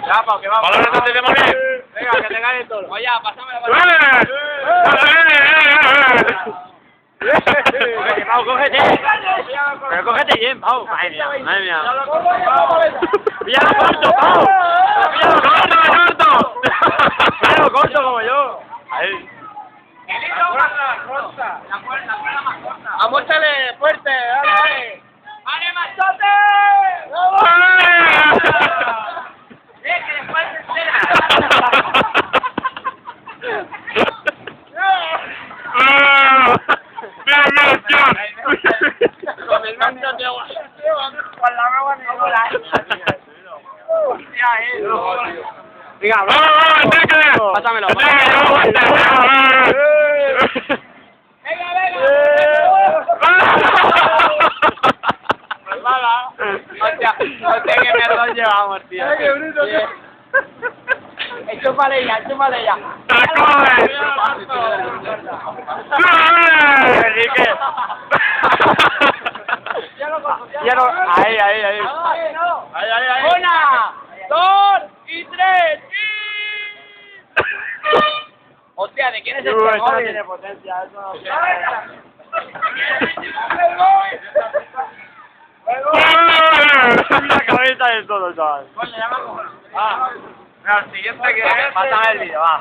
Ya, Pau, que vamos. ¡Valores antes de morir! Venga, que te gane todo. Oye, pásame la ¡Vale! Oye, Pau, cógete. Pero cógete bien, Pau. Madre mía, madre mía. Píllalo corto, Pau. Píllalo corto, corto. Píllalo corto como yo. Ahí. La cuerda más corta. Amóchale fuerte, dale. ¡Vale, machote! Que después se entera. Con el manto de agua. Con la agua ni bola. Hostia, Venga, pásamelo. Hostia, qué mierda llevamos, tío. Qué bruto, tío. Chúpale ya. Enrique. Ya no. Ahí. Ahí. 1, 2 y 3. Hostia, ¿de quién es este móvil? Eso no tiene potencia, eso no. La cabeza de todo, chaval. Coño, ya me cojo. El siguiente que es. Pásame el vídeo, va.